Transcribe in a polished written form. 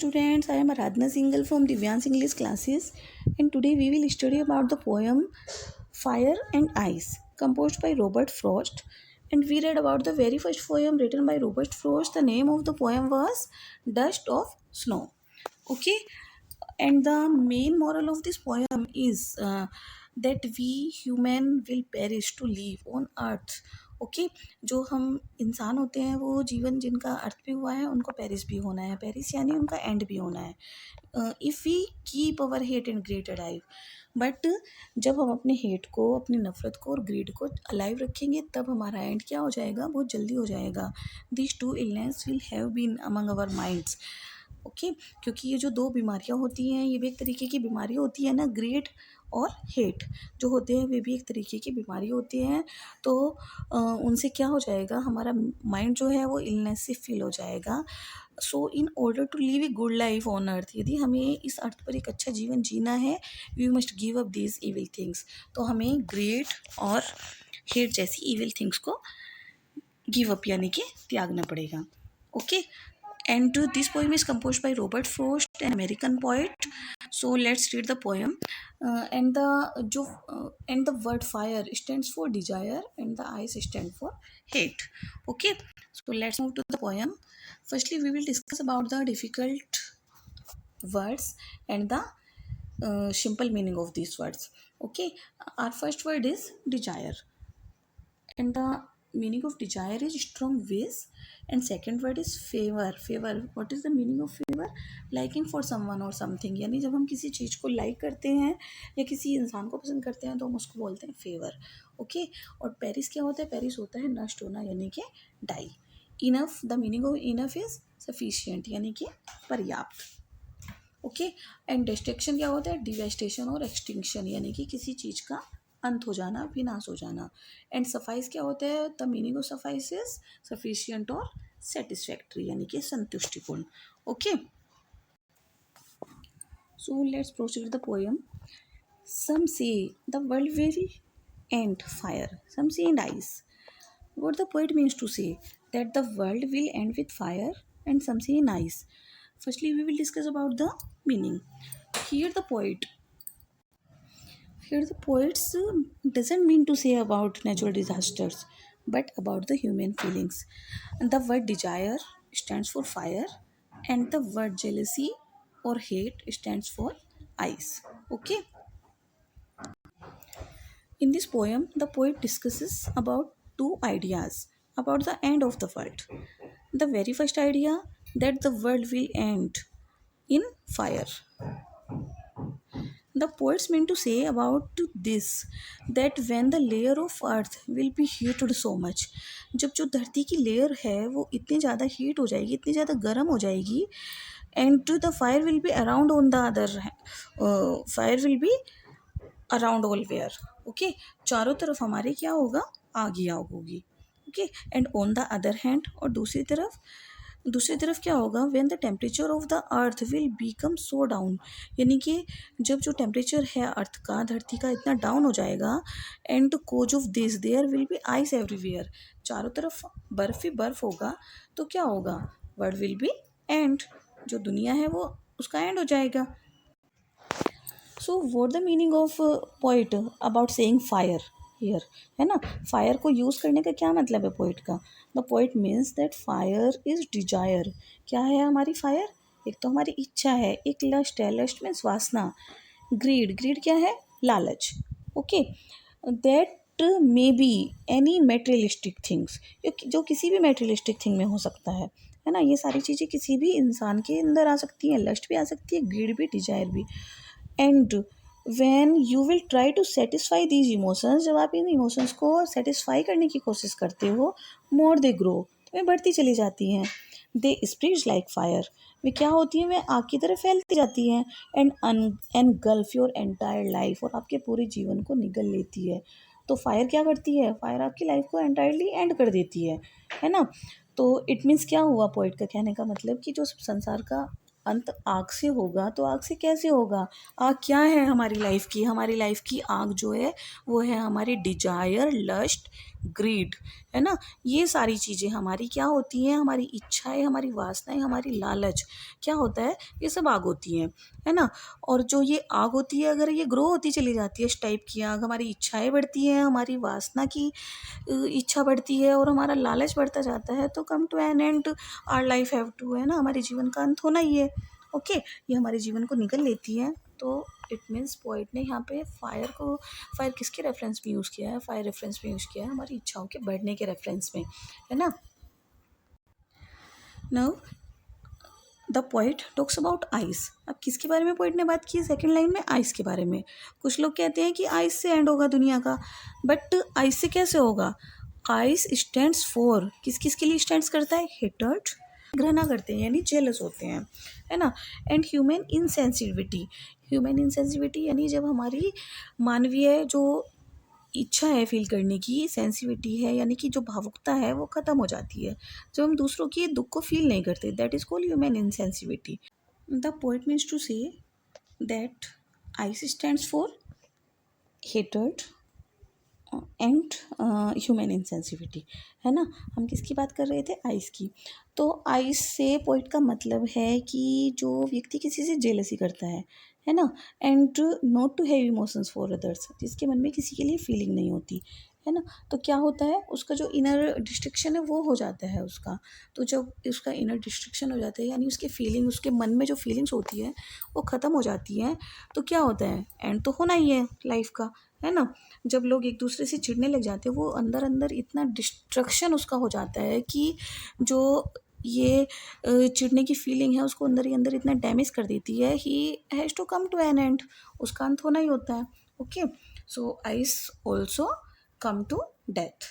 students, I am Aradhana Singhal from Divyansh English classes, and today we will study about the poem Fire and Ice composed by Robert Frost. And we read about the very first poem written by Robert Frost. The name of the poem was Dust of Snow. Okay, and the main moral of this poem is that we human will perish to live on earth. Okay जो हम इंसान होते हैं वो जीवन जिनका अर्थ भी हुआ है उनको पेरिस भी होना है, पेरिस यानी उनका एंड भी होना है। If we keep our hate and greed alive, but जब हम अपने हेट को, अपनी नफ़रत को और ग्रीड को अलाइव रखेंगे तब हमारा एंड क्या हो जाएगा, बहुत जल्दी हो जाएगा। This two illness will have been among our minds. Okay क्योंकि ये जो दो बीमारियां होती हैं ये भी एक तरीके की बीमारी होती है ना, ग्रेड और हेट जो होते हैं वे भी एक तरीके की बीमारी होती हैं। तो उनसे क्या हो जाएगा, हमारा माइंड जो है वो इलनेस से फील हो जाएगा। So in order to live a good life on earth, यदि हमें इस अर्थ पर एक अच्छा जीवन जीना है, we must give up these evil things. तो हमें ग्रेड और हेट जैसी इविल थिंग्स को गिव अप यानी कि त्यागना पड़ेगा। Okay and this poem is composed by Robert Frost, an American poet. So let's read the poem. And the word fire stands for desire and the ice stand for hate. Okay, so let's move to the poem. Firstly, we will discuss about the difficult words and the simple meaning of these words. Okay, our first word is desire, and the meaning of desire is strong wish. And second word is favor. What is the meaning of favor? Liking for someone or something, यानी जब हम किसी चीज़ को like करते हैं या किसी इंसान को पसंद करते हैं तो हम उसको बोलते हैं फेवर। ओके, और पेरिस क्या होता है, पेरिस होता है नष्ट होना यानी कि die. Enough, the meaning of enough is sufficient यानी कि पर्याप्त। ओके, एंड डिस्ट्रक्शन क्या होता है, डिवेस्टेशन और एक्सटिंक्शन यानी कि किसी चीज़ का अंत हो जाना, विनाश हो जाना। एंड सफाइस क्या होता है, the meaning of suffice is sufficient और सेटिस्फैक्ट्री यानी कि संतुष्टिपूर्ण। Okay, so let's proceed the poem. Some say the world will end fire, some say end ice. What the poet means to say that the world will end with fire and some say in ice. Firstly, we will discuss about the meaning. Here the poets doesn't mean to say about natural disasters, but about the human feelings. The word desire stands for fire, and the word jealousy or hate stands for ice. Okay. In this poem, the poet discusses about two ideas about the end of the world. The very first idea, that the world will end in fire. The poets mean to say about this that when the layer of earth will be heated so much, जब जो धरती की layer है वो इतनी ज़्यादा heat हो जाएगी, इतनी ज़्यादा गर्म हो जाएगी, and the fire will be around on the other fire will be around all where. Okay, चारों तरफ हमारे क्या होगा, आग ही आग होगी। Okay, and on the other hand, और दूसरी तरफ क्या होगा, when the temperature of the earth will become so down, यानी कि जब जो टेम्परेचर है अर्थ का, धरती का इतना डाउन हो जाएगा, and cause of this there will be ice everywhere, चारों तरफ बर्फ ही बर्फ होगा, तो क्या होगा, वर्ल्ड विल बी एंड, जो दुनिया है वो उसका एंड हो जाएगा। So what the meaning of poet about saying fire here, है ना, फायर को यूज़ करने का क्या मतलब है पोइट का। The poet means that fire is desire. क्या है हमारी फायर, एक तो हमारी इच्छा है, एक लस्ट है, लस्ट मीन्स वासना। ग्रीड क्या है, लालच। Okay, that may be any materialistic things, जो किसी भी मेटेरियलिस्टिक थिंग में हो सकता है ना, ये सारी चीज़ें किसी भी इंसान के अंदर आ सकती हैं, लस्ट भी आ सकती है, ग्रीड भी, डिजायर भी। And when you will try to satisfy these emotions, जब आप इन इमोशंस को सेटिस्फाई करने की कोशिश करते हो, मोर दे ग्रो, तो वे बढ़ती चली जाती हैं। दे स्प्रेड लाइक फायर, वे क्या होती हैं, वे आग की तरह फैलती जाती हैं। And engulf your entire life, और आपके पूरे जीवन को निगल लेती है। तो फायर क्या करती है, फायर आपकी लाइफ को एंटायरली एंड कर देती है ना। तो इट मीन्स क्या हुआ, पोइट का कहने का मतलब कि जो संसार का अंत आग से होगा, तो आग से कैसे होगा, आग क्या है हमारी लाइफ की, हमारी लाइफ की आग जो है वो है हमारी डिजायर, लस्ट, ग्रीड, है ना? ये सारी चीज़ें हमारी क्या होती हैं, हमारी इच्छाएँ, हमारी वासनाएँ, हमारी लालच, क्या होता है, ये सब आग होती हैं, है ना? और जो ये आग होती है अगर ये ग्रो होती चली जाती है, इस टाइप की आग, हमारी इच्छाएँ बढ़ती हैं, हमारी वासना की इच्छा बढ़ती है और हमारा लालच बढ़ता जाता है, तो come to an end our life have to, है ना? हमारे जीवन का अंत होना ही है। ओके, ये हमारे जीवन को निगल लेती है। तो इट मीन्स पोइट ने यहाँ पे फायर किसके रेफरेंस में यूज़ किया है? फायर रेफरेंस में यूज़ किया है हमारी इच्छाओं के बढ़ने के रेफरेंस में, है ना? Now the poet talks about ice. अब किसके बारे में पोइट ने बात की है सेकेंड लाइन में? आइस के बारे में। कुछ लोग कहते हैं कि आइस से एंड होगा दुनिया का, बट आइस से कैसे होगा? आइस स्टैंड्स फॉर, किस किस के लिए स्टैंड्स करता है? हेटर्ड, घृणा करते हैं यानी जेलस होते हैं, है ना? And human insensitivity, human insensitivity यानी जब हमारी मानवीय जो इच्छा है फ़ील करने की, सेंसिटिविटी है यानी कि जो भावुकता है वो ख़त्म हो जाती है। जब हम दूसरों के दुःख को फ़ील नहीं करते, that is called human insensitivity. The poet means to say that ice stands for hatred and human insensitivity, है ना? हम किसकी बात कर रहे थे? आइस की। तो आइस से पोइट का मतलब है कि जो व्यक्ति किसी से जेलसी करता है ना? And not to have emotions for others, जिसके मन में किसी के लिए फीलिंग नहीं होती, है ना? तो क्या होता है, उसका जो इनर डिस्ट्रक्शन है वो हो जाता है उसका। तो जब उसका इनर डिस्ट्रक्शन हो जाता है यानी उसके फीलिंग, उसके मन में जो फीलिंग्स होती है वो ख़त्म हो जाती हैं, तो क्या होता है, एंड तो होना ही है लाइफ का, है ना? जब लोग एक दूसरे से चिढ़ने लग जाते हैं, वो अंदर अंदर इतना डिस्ट्रक्शन उसका हो जाता है कि जो ये चिढ़ने की फीलिंग है उसको अंदर ही अंदर इतना डैमेज कर देती है, he has to come to an end, उसका अंत होना ही होता है। Okay, so ice also come to death.